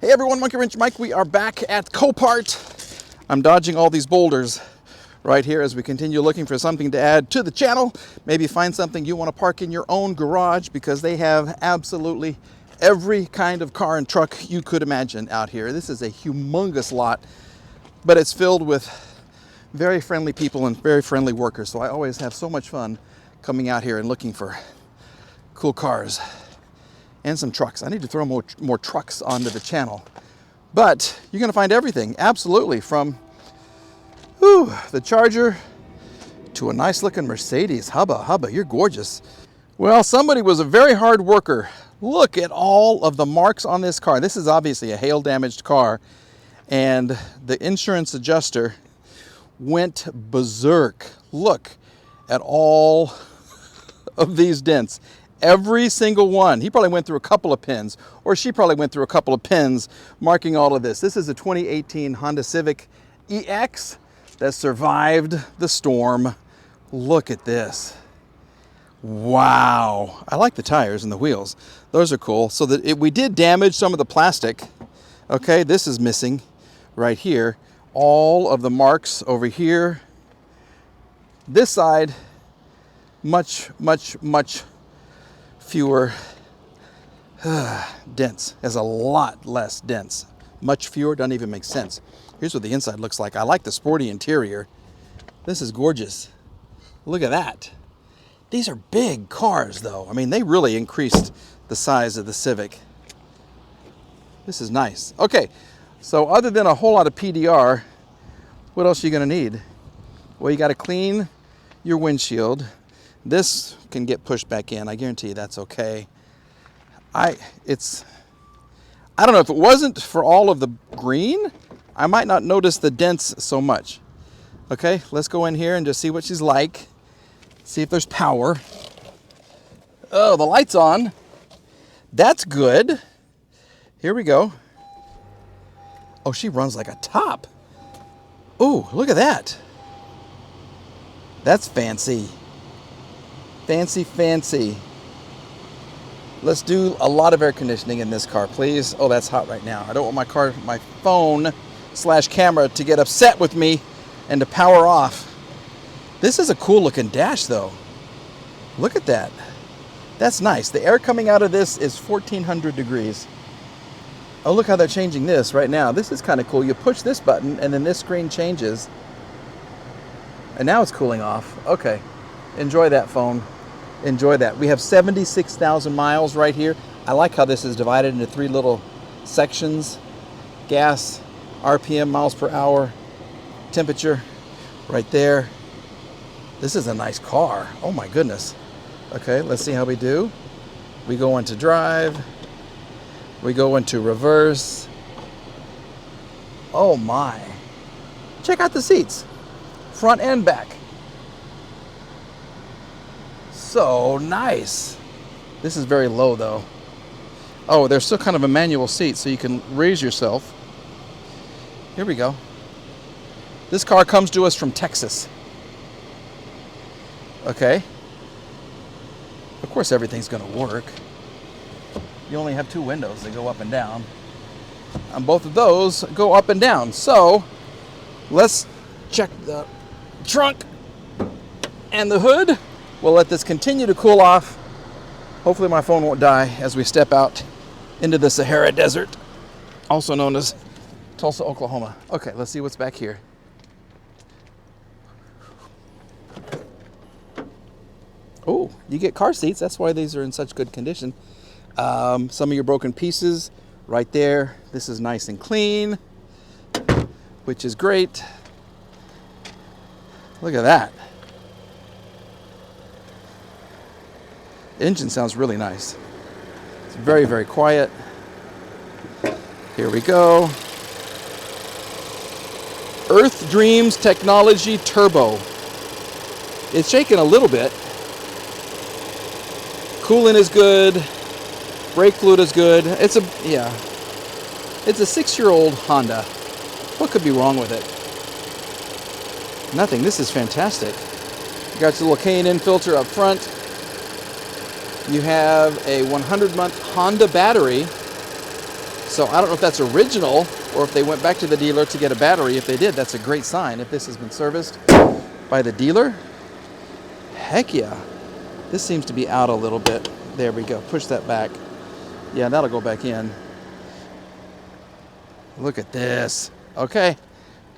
Hey everyone, Monkey Wrench Mike. We are back at Copart. I'm dodging all these boulders right here as we continue looking for something to add to the channel. Maybe find something you want to park in your own garage, because they have absolutely every kind of car and truck you could imagine out here. This is a humongous lot, but it's filled with very friendly people and very friendly workers. So I always have so much fun coming out here and looking for cool cars and some trucks. I need to throw more trucks onto the channel. But you're going to find everything, absolutely, from the Charger to a nice looking Mercedes. Hubba, you're gorgeous. Well, somebody was a very hard worker. Look at all of the marks on this car. This is obviously a hail damaged car, and the insurance adjuster went berserk. Look at all of these dents. Every single one. He probably went through a couple of pins, or she probably went through a couple of pins marking all of this. This is a 2018 Honda Civic EX that survived the storm. Look at this. Wow. I like the tires and the wheels. Those are cool. So that we did damage some of the plastic. Okay, this is missing right here. All of the marks over here. This side, much fewer dents. Has a lot less dents. Much fewer, doesn't even make sense. Here's what the inside looks like. I like the sporty interior. This is gorgeous. Look at that. These are big cars though. I mean, they really increased the size of the Civic. This is nice. Okay, so other than a whole lot of PDR, what else are you gonna need? Well, you gotta clean your windshield. This can get pushed back in. I guarantee you that's okay. I don't know, if it wasn't for all of the green, I might not notice the dents so much. Okay, let's go in here and just see what she's like. See if there's power. Oh, the light's on. That's good. Here we go. Oh, she runs like a top. Oh, look at that. That's fancy. Fancy. Let's do a lot of air conditioning in this car, please. Oh, that's hot right now. I don't want my phone/camera to get upset with me and to power off. This is a cool looking dash though. Look at that. That's nice. The air coming out of this is 1400 degrees. Oh, look how they're changing this right now. This is kind of cool. You push this button and then this screen changes. And now it's cooling off. Okay. Enjoy that, phone. Enjoy that. We have 76,000 miles right here. I like how this is divided into 3 little sections. Gas, RPM, miles per hour, temperature, right there. This is a nice car. Oh my goodness. Okay, let's see how we do. We go into drive. We go into reverse. Oh my. Check out the seats. Front and back. So nice. This is very low though. Oh, there's still kind of a manual seat, so you can raise yourself. Here we go. This car comes to us from Texas. Okay. Of course everything's gonna work. You only have 2 windows that go up and down. And both of those go up and down. So let's check the trunk and the hood. We'll let this continue to cool off. Hopefully my phone won't die as we step out into the Sahara Desert, also known as Tulsa, Oklahoma. Okay, let's see what's back here. Oh, you get car seats. That's why these are in such good condition. Some of your broken pieces right there. This is nice and clean, which is great. Look at that. Engine sounds really nice. It's very quiet. Here we go. Earth Dreams Technology Turbo. It's shaking a little bit. Coolant is good. Brake fluid is good. It's a 6-year-old Honda. What could be wrong with it? Nothing. This is fantastic. You got your little K&N filter up front. You have a 100-month Honda battery. So I don't know if that's original or if they went back to the dealer to get a battery. If they did, that's a great sign. If this has been serviced by the dealer, heck yeah. This seems to be out a little bit. There we go. Push that back. Yeah, that'll go back in. Look at this. Okay.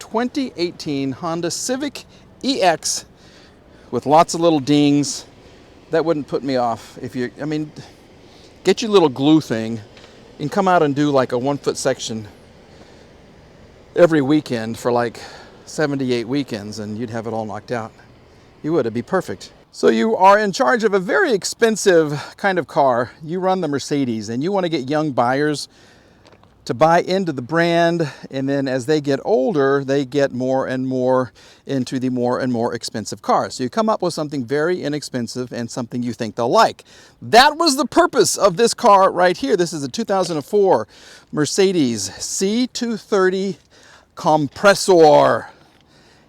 2018 Honda Civic EX with lots of little dings. That wouldn't put me off. If you, I mean, get your little glue thing and come out and do like a 1-foot section every weekend for like 78 weekends and you'd have it all knocked out. You would. It'd be perfect. So you are in charge of a very expensive kind of car. You run the Mercedes and you want to get young buyers to buy into the brand, and then as they get older, they get more and more into the more and more expensive cars. So you come up with something very inexpensive and something you think they'll like. That was the purpose of this car right here. This is a 2004 Mercedes C230 compressor.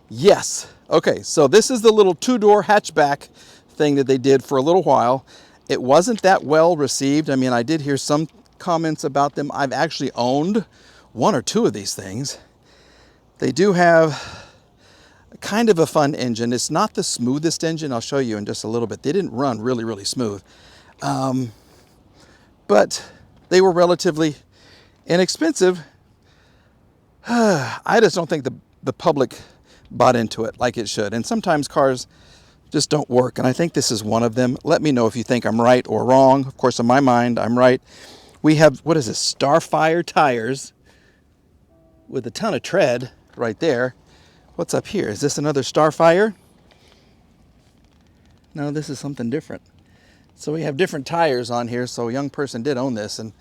Yes. Okay, so this is the little two-door hatchback thing that they did for a little while. It wasn't that well received. I mean, I did hear some comments about them. I've actually owned 1 or 2 of these things. They do have kind of a fun engine. It's not the smoothest engine. I'll show you in just a little bit. They didn't run really, really smooth. But they were relatively inexpensive. I just don't think the public bought into it like it should. And sometimes cars just don't work. And I think this is one of them. Let me know if you think I'm right or wrong. Of course, in my mind, I'm right. We have, what is this, Starfire tires with a ton of tread right there. What's up here? Is this another Starfire? No, this is something different. So we have different tires on here. So a young person did own this and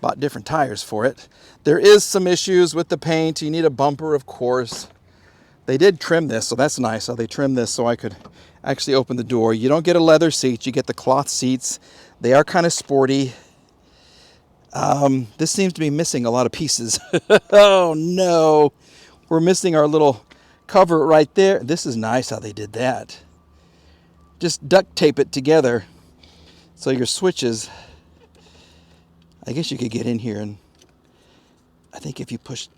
bought different tires for it. There is some issues with the paint. You need a bumper, of course. They did trim this, so that's nice. So they trimmed this so I could actually open the door. You don't get a leather seat. You get the cloth seats. They are kind of sporty. This seems to be missing a lot of pieces. Oh no, we're missing our little cover right there. This is nice how they did that. Just duct tape it together so your switches, I guess you could get in here, and I think if you push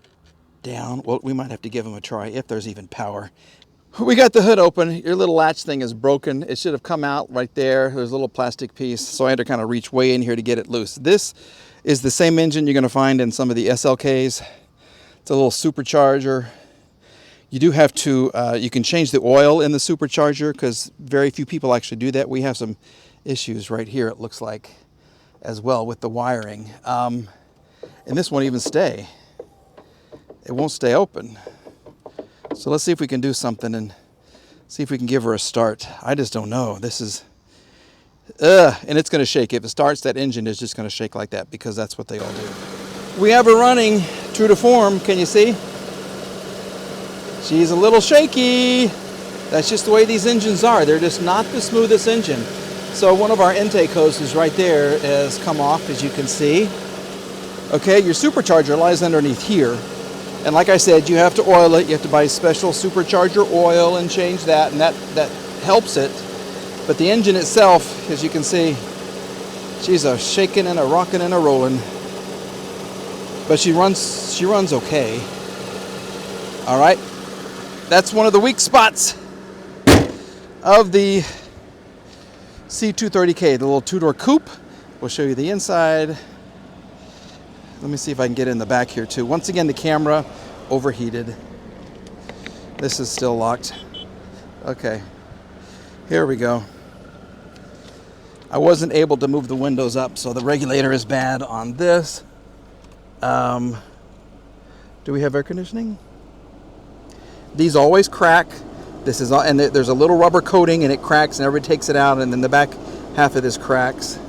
down, well, we might have to give them a try if there's even power. We got the hood open. Your little latch thing is broken. It should have come out right there. There's a little plastic piece, so I had to kind of reach way in here to get it loose. This is the same engine you're going to find in some of the SLKs. It's a little supercharger. You do have to, you can change the oil in the supercharger because very few people actually do that. We have some issues right here, it looks like, as well with the wiring. And this won't even stay. It won't stay open. So let's see if we can do something and see if we can give her a start. I just don't know. This is, and it's going to shake. If it starts, that engine is just going to shake like that because that's what they all do. We have her running true to form. Can you see? She's a little shaky. That's just the way these engines are. They're just not the smoothest engine. So one of our intake hoses right there has come off, as you can see. Okay, your supercharger lies underneath here. And like I said, you have to oil it. You have to buy special supercharger oil and change that, and that helps it. But the engine itself, as you can see, she's a shaking and a rocking and a rolling. But she runs okay. All right. That's one of the weak spots of the C230K, the little two-door coupe. We'll show you the inside. Let me see if I can get in the back here too. Once again, the camera overheated. This is still locked. Okay, here we go. I wasn't able to move the windows up, so the regulator is bad on this. Do we have air conditioning? These always crack. This is, and there's a little rubber coating and it cracks and everybody takes it out, and then the back half of this cracks.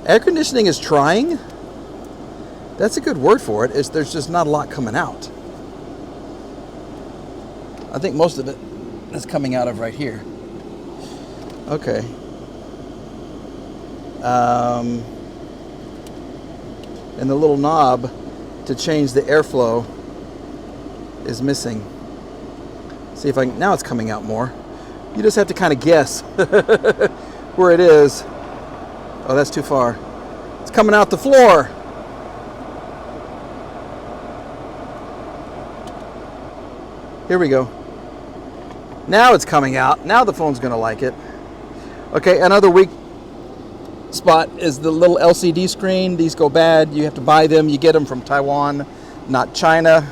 Air conditioning is trying. That's a good word for it. There's just not a lot coming out. I think most of it is coming out of right here. Okay. And the little knob to change the airflow is missing. See if I can, now it's coming out more. You just have to kind of guess where it is. Oh, that's too far. It's coming out the floor. Here we go. Now it's coming out. Now the phone's going to like it. Okay, another weak spot is the little LCD screen. These go bad. You have to buy them. You get them from Taiwan, not China.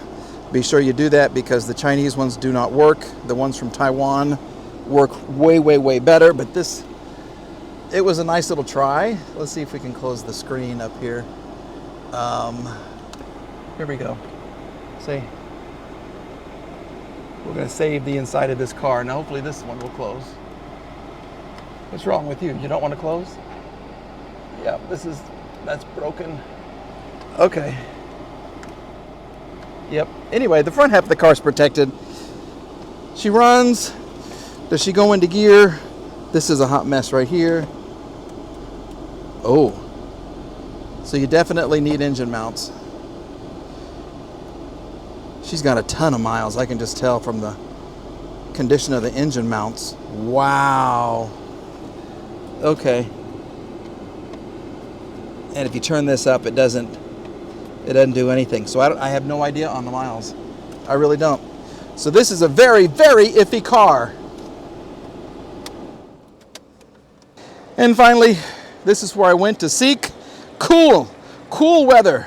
Be sure you do that because the Chinese ones do not work. The ones from Taiwan work way, way, way better. But this, it was a nice little try. Let's see if we can close the screen up here. Here we go. See? We're going to save the inside of this car. Now hopefully this one will close. What's wrong with you? You don't want to close? Yeah, that's broken. Okay. Yep. Anyway, the front half of the car is protected. She runs. Does she go into gear? This is a hot mess right here. Oh. So you definitely need engine mounts. She's got a ton of miles. I can just tell from the condition of the engine mounts. Wow. Okay. And if you turn this up, it doesn't do anything. So I have no idea on the miles. I really don't. So this is a very, very iffy car. And finally, this is where I went to seek cool weather.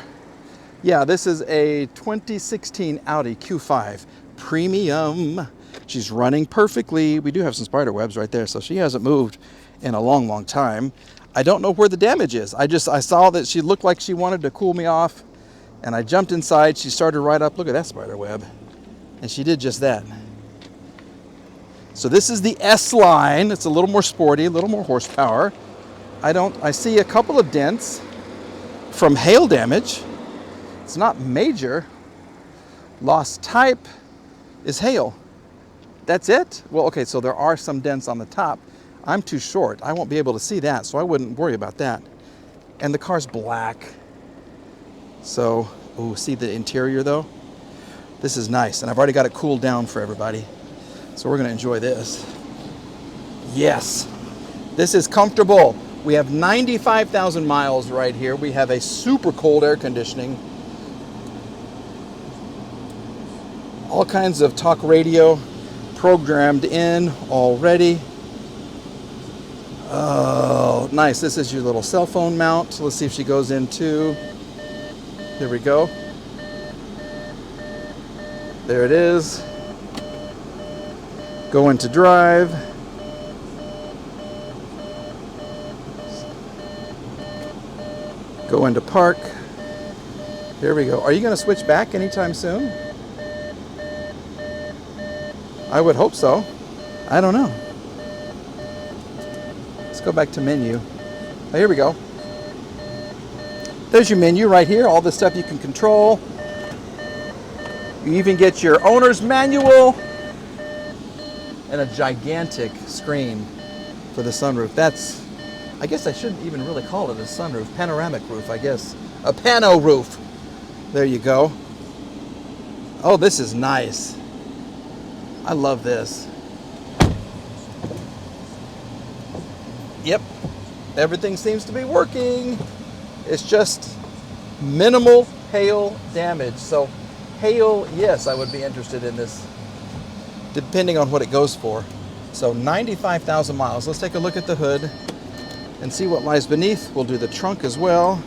Yeah, this is a 2016 Audi Q5 Premium. She's running perfectly. We do have some spider webs right there, so she hasn't moved in a long, long time. I don't know where the damage is. I saw that she looked like she wanted to cool me off, and I jumped inside. She started right up. Look at that spider web. And she did just that. So this is the S line. It's a little more sporty, a little more horsepower. I see a couple of dents from hail damage. It's not major. Lost type is hail. That's it? Well, okay, so there are some dents on the top. I'm too short. I won't be able to see that, so I wouldn't worry about that. And the car's black. So, ooh, see the interior though? This is nice, and I've already got it cooled down for everybody. So we're gonna enjoy this. Yes, this is comfortable. We have 95,000 miles right here. We have a super cold air conditioning. All kinds of talk radio programmed in already. Oh, nice. This is your little cell phone mount. Let's see if she goes into. Here we go. There it is. Go into drive. Go into park. Here we go. Are you going to switch back anytime soon? I would hope so. I don't know. Let's go back to menu. Oh, here we go. There's your menu right here. All the stuff you can control. You even get your owner's manual and a gigantic screen for the sunroof. That's, I guess I shouldn't even really call it a sunroof. Panoramic roof, I guess. A pano roof. There you go. Oh, this is nice. I love this. Yep, everything seems to be working. It's just minimal hail damage. So hail, yes, I would be interested in this, depending on what it goes for. So 95,000 miles. Let's take a look at the hood and see what lies beneath. We'll do the trunk as well.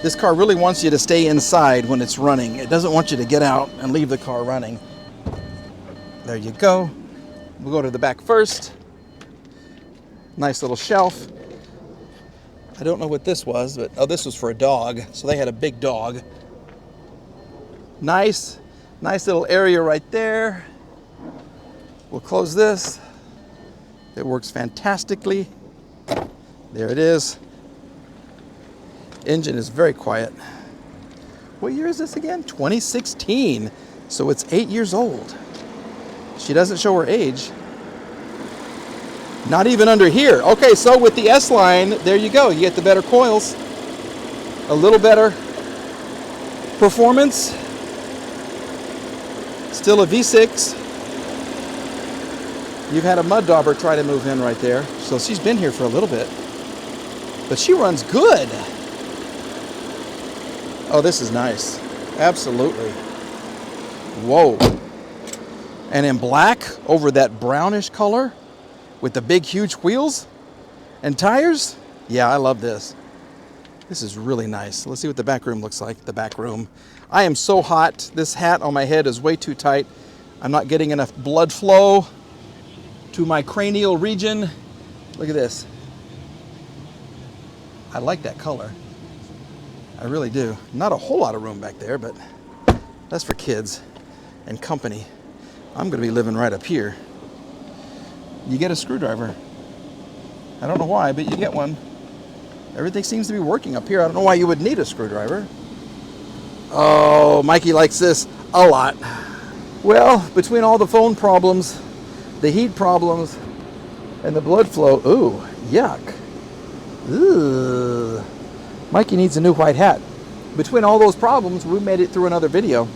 This car really wants you to stay inside when it's running. It doesn't want you to get out and leave the car running. There you go. We'll go to the back first. Nice little shelf. I don't know what this was, but oh, this was for a dog. So they had a big dog. Nice little area right there. We'll close this. It works fantastically. There it is. Engine is very quiet. What year is this again? 2016. So it's 8 years old. She doesn't show her age. Not even under here. Okay, so with the S line, there you go. You get the better coils. A little better performance. Still a V6. You've had a mud dauber try to move in right there. So she's been here for a little bit. But she runs good. Oh, this is nice. Absolutely. Whoa. And in black over that brownish color with the big, huge wheels and tires. Yeah, I love this. This is really nice. Let's see what the back room looks like. The back room. I am so hot. This hat on my head is way too tight. I'm not getting enough blood flow to my cranial region. Look at this. I like that color. I really do. Not a whole lot of room back there, but that's for kids and company. I'm going to be living right up here. You get a screwdriver. I don't know why, but you get one. Everything seems to be working up here. I don't know why you would need a screwdriver. Oh, Mikey likes this a lot. Well, between all the phone problems, the heat problems, and the blood flow, ooh, yuck. Ugh. Mikey needs a new white hat. Between all those problems, we made it through another video.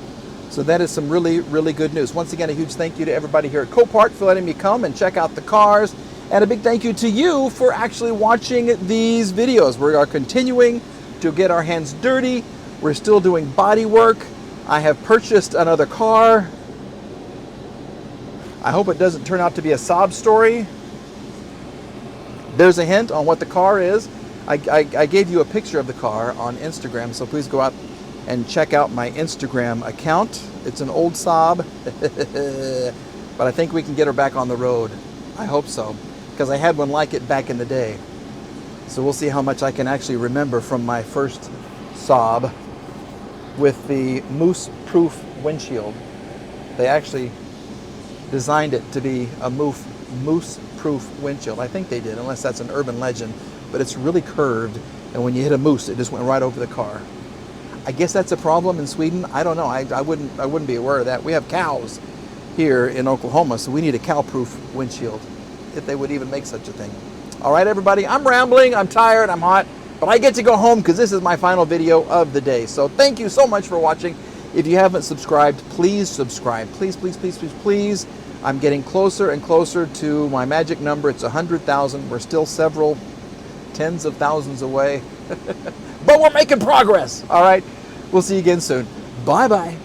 So that is some really, really good news. Once again, a huge thank you to everybody here at Copart for letting me come and check out the cars. And a big thank you to you for actually watching these videos. We are continuing to get our hands dirty. We're still doing body work. I have purchased another car. I hope it doesn't turn out to be a sob story. There's a hint on what the car is. I gave you a picture of the car on Instagram, so please go out and check out my Instagram account. It's an old sob, but I think we can get her back on the road. I hope so, because I had one like it back in the day. So we'll see how much I can actually remember from my first sob with the moose-proof windshield. They actually designed it to be a moose-proof windshield. I think they did, unless that's an urban legend. But it's really curved, and when you hit a moose, it just went right over the car. I guess that's a problem in Sweden. I don't know. I wouldn't be aware of that. We have cows here in Oklahoma, so we need a cow-proof windshield, if they would even make such a thing. All right, everybody, I'm rambling, I'm tired, I'm hot, but I get to go home because this is my final video of the day. So thank you so much for watching. If you haven't subscribed, please subscribe. Please, please, please, please, please. I'm getting closer and closer to my magic number. It's 100,000. We're still several tens of thousands away, but we're making progress. All right, we'll see you again soon. Bye-bye.